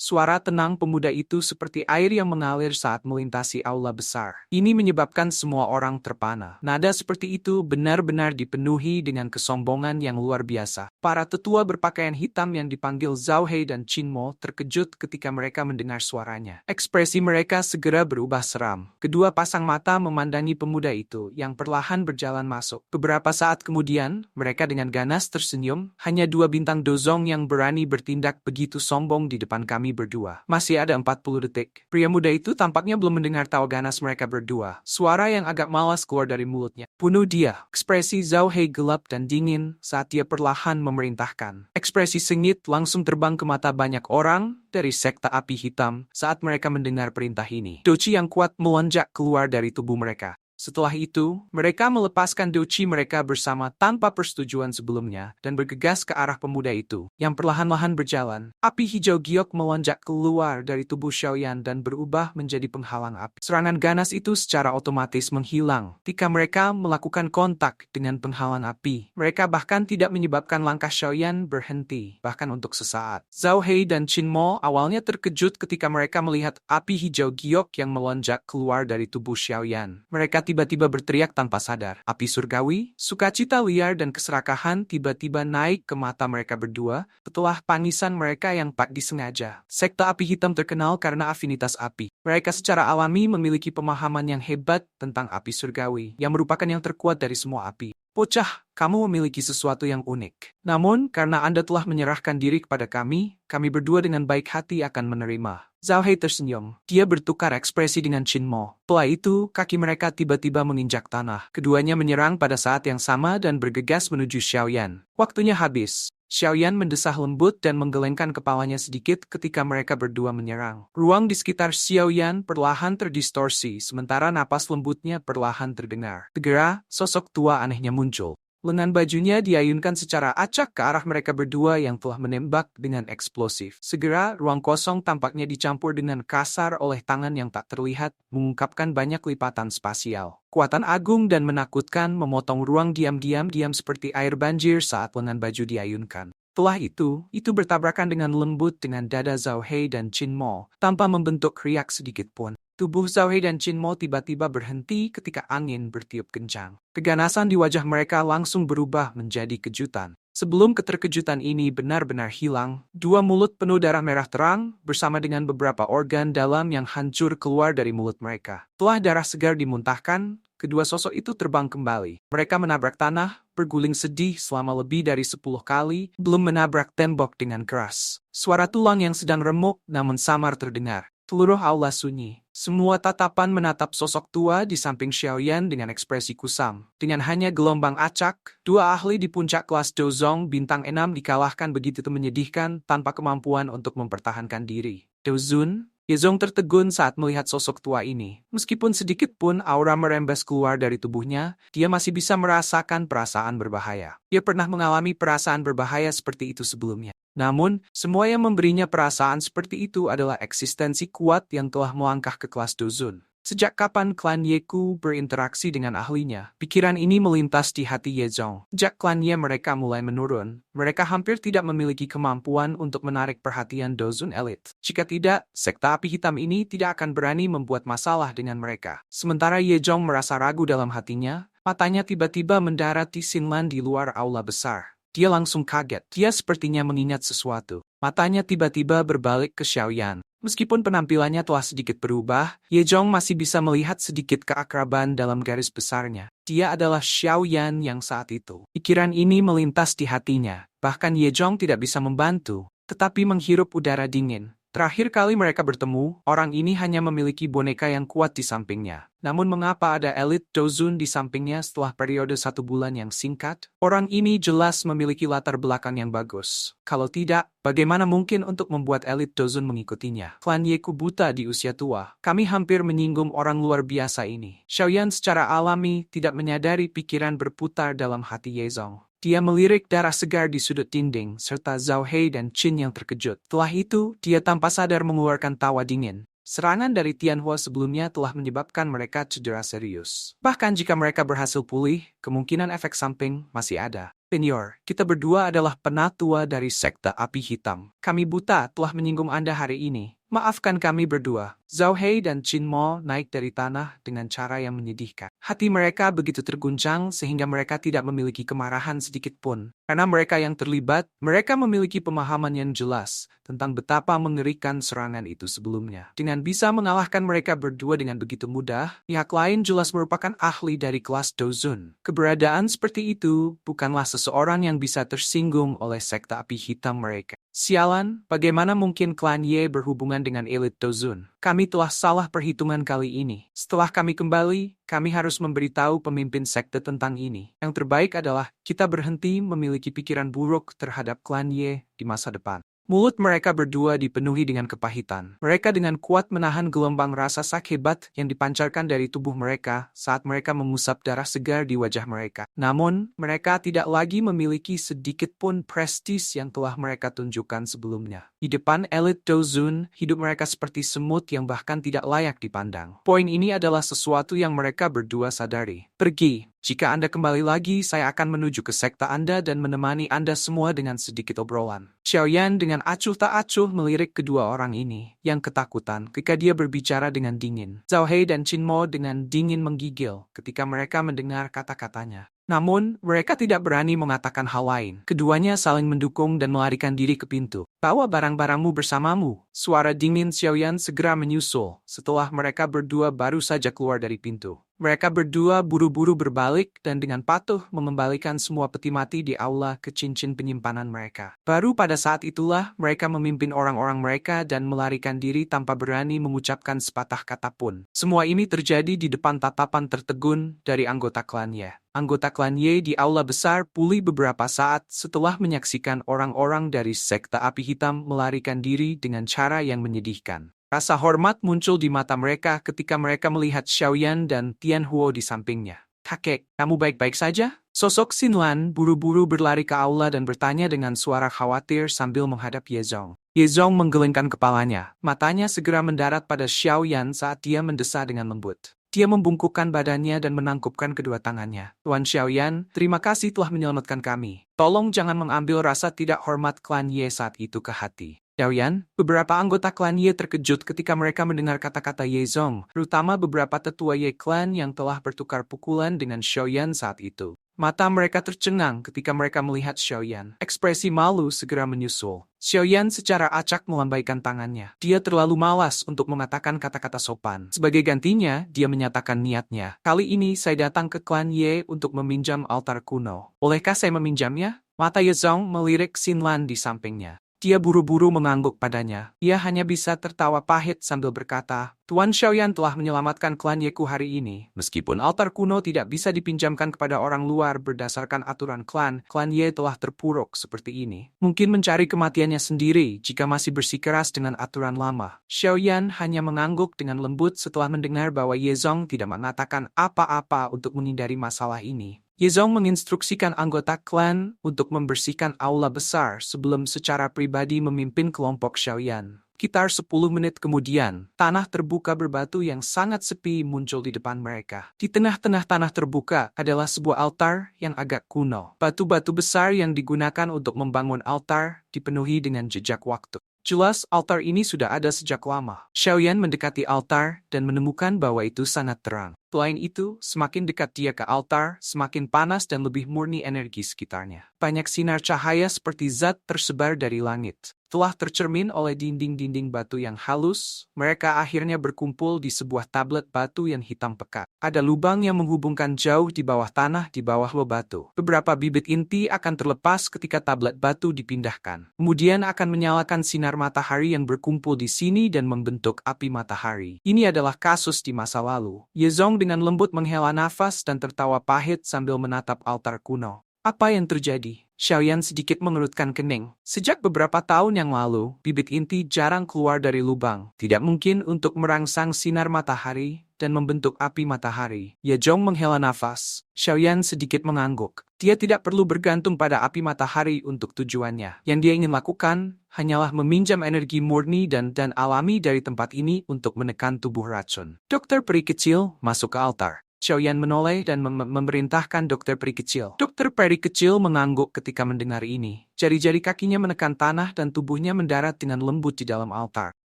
Suara tenang pemuda itu seperti air yang mengalir saat melintasi aula besar. Ini menyebabkan semua orang terpana. Nada seperti itu benar-benar dipenuhi dengan kesombongan yang luar biasa. Para tetua berpakaian hitam yang dipanggil Zhao Hei dan Qin Mo terkejut ketika mereka mendengar suaranya. Ekspresi mereka segera berubah seram. Kedua pasang mata memandangi pemuda itu yang perlahan berjalan masuk. Beberapa saat kemudian, mereka dengan ganas tersenyum. Hanya 2 bintang dozong yang berani bertindak begitu sombong di depan kami berdua. Masih ada 40 detik. Pria muda itu tampaknya belum mendengar tawa ganas mereka berdua. Suara yang agak malas keluar dari mulutnya. Bunuh dia. Ekspresi Zhao Hei gelap dan dingin saat dia perlahan memerintahkan. Ekspresi sengit langsung terbang ke mata banyak orang dari sekte api hitam saat mereka mendengar perintah ini. Doci yang kuat melonjak keluar dari tubuh mereka. Setelah itu, mereka melepaskan doci mereka bersama tanpa persetujuan sebelumnya dan bergegas ke arah pemuda itu, yang perlahan-lahan berjalan. Api hijau giok melonjak keluar dari tubuh Xiaoyan dan berubah menjadi penghalang api. Serangan ganas itu secara otomatis menghilang ketika mereka melakukan kontak dengan penghalang api. Mereka bahkan tidak menyebabkan langkah Xiaoyan berhenti, bahkan untuk sesaat. Zhao Hei dan Qin Mo awalnya terkejut ketika mereka melihat api hijau giok yang melonjak keluar dari tubuh Xiaoyan. Mereka tiba-tiba berteriak tanpa sadar. Api surgawi, sukacita liar dan keserakahan tiba-tiba naik ke mata mereka berdua setelah tangisan mereka yang tak disengaja. Sekte api hitam terkenal karena afinitas api. Mereka secara alami memiliki pemahaman yang hebat tentang api surgawi, yang merupakan yang terkuat dari semua api. Bocah, kamu memiliki sesuatu yang unik. Namun, karena Anda telah menyerahkan diri kepada kami berdua dengan baik hati akan menerima. Zhao Hei tersenyum. Dia bertukar ekspresi dengan Qin Mo. Setelah itu, kaki mereka tiba-tiba menginjak tanah. Keduanya menyerang pada saat yang sama dan bergegas menuju Xiaoyan. Waktunya habis. Xiaoyan mendesah lembut dan menggelengkan kepalanya sedikit ketika mereka berdua menyerang. Ruang di sekitar Xiaoyan perlahan terdistorsi, sementara napas lembutnya perlahan terdengar. Segera, sosok tua anehnya muncul. Lengan bajunya diayunkan secara acak ke arah mereka berdua yang telah menembak dengan eksplosif. Segera, ruang kosong tampaknya dicampur dengan kasar oleh tangan yang tak terlihat, mengungkapkan banyak lipatan spasial. Kekuatan agung dan menakutkan memotong ruang diam-diam seperti air banjir saat lengan baju diayunkan. Setelah itu bertabrakan dengan lembut dengan dada Zhao Hei dan Qin Mo, tanpa membentuk riak sedikit pun. Tubuh Zhao Hei dan Qin Mo tiba-tiba berhenti ketika angin bertiup kencang. Keganasan di wajah mereka langsung berubah menjadi kejutan. Sebelum keterkejutan ini benar-benar hilang, 2 mulut penuh darah merah terang bersama dengan beberapa organ dalam yang hancur keluar dari mulut mereka. Setelah darah segar dimuntahkan, kedua sosok itu terbang kembali. Mereka menabrak tanah, berguling sedih selama lebih dari 10 kali, belum menabrak tembok dengan keras. Suara tulang yang sedang remuk namun samar terdengar. Seluruh aula sunyi. Semua tatapan menatap sosok tua di samping Xiaoyan dengan ekspresi kusam. Dengan hanya gelombang acak, 2 ahli di puncak kelas Dozong bintang 6 dikalahkan begitu menyedihkan tanpa kemampuan untuk mempertahankan diri. Dozun, Yezong tertegun saat melihat sosok tua ini. Meskipun sedikit pun aura merembes keluar dari tubuhnya, dia masih bisa merasakan perasaan berbahaya. Dia pernah mengalami perasaan berbahaya seperti itu sebelumnya. Namun, semua yang memberinya perasaan seperti itu adalah eksistensi kuat yang telah melangkah ke kelas Dozun. Sejak kapan klan Yeku berinteraksi dengan ahlinya? Pikiran ini melintas di hati Yezong. Sejak klan Ye mereka mulai menurun, mereka hampir tidak memiliki kemampuan untuk menarik perhatian Dozun elit. Jika tidak, sekte api hitam ini tidak akan berani membuat masalah dengan mereka. Sementara Yezong merasa ragu dalam hatinya, matanya tiba-tiba mendarat di Xinlan di luar aula besar. Dia langsung kaget. Dia sepertinya mengingat sesuatu. Matanya tiba-tiba berbalik ke Xiaoyan. Meskipun penampilannya telah sedikit berubah, Yezong masih bisa melihat sedikit keakraban dalam garis besarnya. Dia adalah Xiaoyan yang saat itu. Pikiran ini melintas di hatinya. Bahkan Yezong tidak bisa membantu, tetapi menghirup udara dingin. Terakhir kali mereka bertemu, orang ini hanya memiliki boneka yang kuat di sampingnya. Namun mengapa ada elit Dozun di sampingnya setelah periode 1 bulan yang singkat? Orang ini jelas memiliki latar belakang yang bagus. Kalau tidak, bagaimana mungkin untuk membuat elit Dozun mengikutinya? Klan Yeku buta di usia tua. Kami hampir menyinggung orang luar biasa ini. Xiaoyan secara alami tidak menyadari pikiran berputar dalam hati Yezong. Dia melirik darah segar di sudut dinding, serta Zhao Hei dan Qin yang terkejut. Setelah itu, dia tanpa sadar mengeluarkan tawa dingin. Serangan dari Tianhua sebelumnya telah menyebabkan mereka cedera serius. Bahkan jika mereka berhasil pulih, kemungkinan efek samping masih ada. Penyor, kita berdua adalah penatua dari sekte api hitam. Kami buta telah menyinggung Anda hari ini. Maafkan kami berdua. Zhao Hei dan Qin Mo naik dari tanah dengan cara yang menyedihkan. Hati mereka begitu terguncang sehingga mereka tidak memiliki kemarahan sedikit pun. Karena mereka yang terlibat, mereka memiliki pemahaman yang jelas tentang betapa mengerikan serangan itu sebelumnya. Dengan bisa mengalahkan mereka berdua dengan begitu mudah, pihak lain jelas merupakan ahli dari kelas Dozun. Keberadaan seperti itu bukanlah seseorang yang bisa tersinggung oleh sekte api hitam mereka. Sialan, bagaimana mungkin klan Ye berhubungan dengan elit Dozun? Kami telah salah perhitungan kali ini. Setelah kami kembali, kami harus memberitahu pemimpin sekte tentang ini. Yang terbaik adalah kita berhenti memiliki pikiran buruk terhadap klan Ye di masa depan. Mulut mereka berdua dipenuhi dengan kepahitan. Mereka dengan kuat menahan gelombang rasa sakit hebat yang dipancarkan dari tubuh mereka saat mereka mengusap darah segar di wajah mereka. Namun, mereka tidak lagi memiliki sedikit pun prestis yang telah mereka tunjukkan sebelumnya. Di depan elit Dozun, hidup mereka seperti semut yang bahkan tidak layak dipandang. Poin ini adalah sesuatu yang mereka berdua sadari. Pergi. Jika Anda kembali lagi, saya akan menuju ke sekte Anda dan menemani Anda semua dengan sedikit obrolan. Xiaoyan dengan acuh tak acuh melirik kedua orang ini, yang ketakutan ketika dia berbicara dengan dingin. Zhao Hei dan Qin Mo dengan dingin menggigil ketika mereka mendengar kata-katanya. Namun, mereka tidak berani mengatakan hal lain. Keduanya saling mendukung dan melarikan diri ke pintu. Bawa barang-barangmu bersamamu. Suara dingin Xiaoyan segera menyusul setelah mereka berdua baru saja keluar dari pintu. Mereka berdua buru-buru berbalik dan dengan patuh mengembalikan semua peti mati di aula ke cincin penyimpanan mereka. Baru pada saat itulah mereka memimpin orang-orang mereka dan melarikan diri tanpa berani mengucapkan sepatah kata pun. Semua ini terjadi di depan tatapan tertegun dari anggota klan Ye. Anggota klan Ye di aula besar pulih beberapa saat setelah menyaksikan orang-orang dari sekte api hitam melarikan diri dengan cara yang menyedihkan. Rasa hormat muncul di mata mereka ketika mereka melihat Xiaoyan dan Tianhuo di sampingnya. Kakek, kamu baik-baik saja? Sosok Xinlan buru-buru berlari ke aula dan bertanya dengan suara khawatir sambil menghadap Yezong. Yezong menggelengkan kepalanya. Matanya segera mendarat pada Xiaoyan saat dia mendesah dengan lembut. Dia membungkukkan badannya dan menangkupkan kedua tangannya. Tuan Xiaoyan, terima kasih telah menyelamatkan kami. Tolong jangan mengambil rasa tidak hormat klan Ye saat itu ke hati. Xiaoyan, beberapa anggota klan Ye terkejut ketika mereka mendengar kata-kata Yezong, terutama beberapa tetua Ye klan yang telah bertukar pukulan dengan Xiaoyan saat itu. Mata mereka tercengang ketika mereka melihat Xiaoyan. Ekspresi malu segera menyusul. Xiaoyan secara acak melambaikan tangannya. Dia terlalu malas untuk mengatakan kata-kata sopan. Sebagai gantinya, dia menyatakan niatnya. Kali ini saya datang ke klan Ye untuk meminjam altar kuno. Bolehkah saya meminjamnya? Mata Yezong melirik Xinlan di sampingnya. Dia buru-buru mengangguk padanya. Ia hanya bisa tertawa pahit sambil berkata, Tuan Xiaoyan telah menyelamatkan klan Yeku hari ini. Meskipun altar kuno tidak bisa dipinjamkan kepada orang luar berdasarkan aturan klan Ye telah terpuruk seperti ini. Mungkin mencari kematiannya sendiri jika masih bersikeras dengan aturan lama. Xiaoyan hanya mengangguk dengan lembut setelah mendengar bahwa Yezong tidak mengatakan apa-apa untuk menghindari masalah ini. Yezong menginstruksikan anggota klan untuk membersihkan aula besar sebelum secara pribadi memimpin kelompok Xiaoyan. Sekitar 10 menit kemudian, tanah terbuka berbatu yang sangat sepi muncul di depan mereka. Di tengah-tengah tanah terbuka adalah sebuah altar yang agak kuno. Batu-batu besar yang digunakan untuk membangun altar dipenuhi dengan jejak waktu. Jelas altar ini sudah ada sejak lama. Xiaoyan mendekati altar dan menemukan bahwa itu sangat terang. Selain itu, semakin dekat dia ke altar, semakin panas dan lebih murni energi sekitarnya. Banyak sinar cahaya seperti zat tersebar dari langit. Telah tercermin oleh dinding-dinding batu yang halus, mereka akhirnya berkumpul di sebuah tablet batu yang hitam pekat. Ada lubang yang menghubungkan jauh di bawah tanah di bawah batu. Beberapa bibit inti akan terlepas ketika tablet batu dipindahkan. Kemudian akan menyalakan sinar matahari yang berkumpul di sini dan membentuk api matahari. Ini adalah kasus di masa lalu. Yezong dengan lembut menghela nafas dan tertawa pahit sambil menatap altar kuno. Apa yang terjadi? Xiaoyan sedikit mengerutkan kening. Sejak beberapa tahun yang lalu, bibit inti jarang keluar dari lubang. Tidak mungkin untuk merangsang sinar matahari dan membentuk api matahari. Yezong menghela nafas. Xiaoyan sedikit mengangguk. Dia tidak perlu bergantung pada api matahari untuk tujuannya. Yang dia ingin lakukan hanyalah meminjam energi murni dan alami dari tempat ini untuk menekan tubuh racun. Dokter peri kecil masuk ke altar. Xiaoyan menoleh dan memerintahkan dokter peri kecil. Dokter peri kecil mengangguk ketika mendengar ini. Jari-jari kakinya menekan tanah dan tubuhnya mendarat dengan lembut di dalam altar.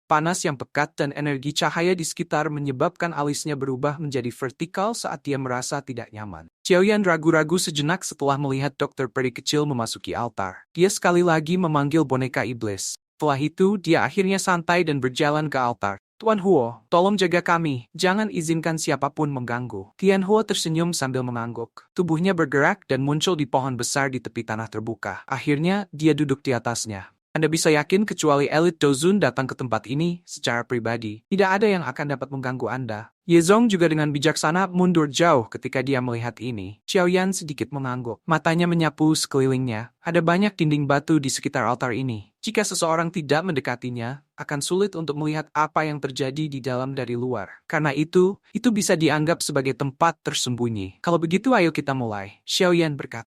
Panas yang pekat dan energi cahaya di sekitar menyebabkan alisnya berubah menjadi vertikal saat dia merasa tidak nyaman. Xiaoyan ragu-ragu sejenak setelah melihat dokter peri kecil memasuki altar. Dia sekali lagi memanggil boneka iblis. Setelah itu, dia akhirnya santai dan berjalan ke altar. Tuan Huo, tolong jaga kami, jangan izinkan siapapun mengganggu. Tian Huo tersenyum sambil mengangguk. Tubuhnya bergerak dan muncul di pohon besar di tepi tanah terbuka. Akhirnya, dia duduk di atasnya. Anda bisa yakin kecuali elit Dozun datang ke tempat ini secara pribadi, tidak ada yang akan dapat mengganggu Anda. Yezong juga dengan bijaksana mundur jauh ketika dia melihat ini. Xiaoyan sedikit mengangguk. Matanya menyapu sekelilingnya. Ada banyak dinding batu di sekitar altar ini. Jika seseorang tidak mendekatinya, akan sulit untuk melihat apa yang terjadi di dalam dari luar. Karena itu bisa dianggap sebagai tempat tersembunyi. Kalau begitu ayo kita mulai, Xiaoyan berkata.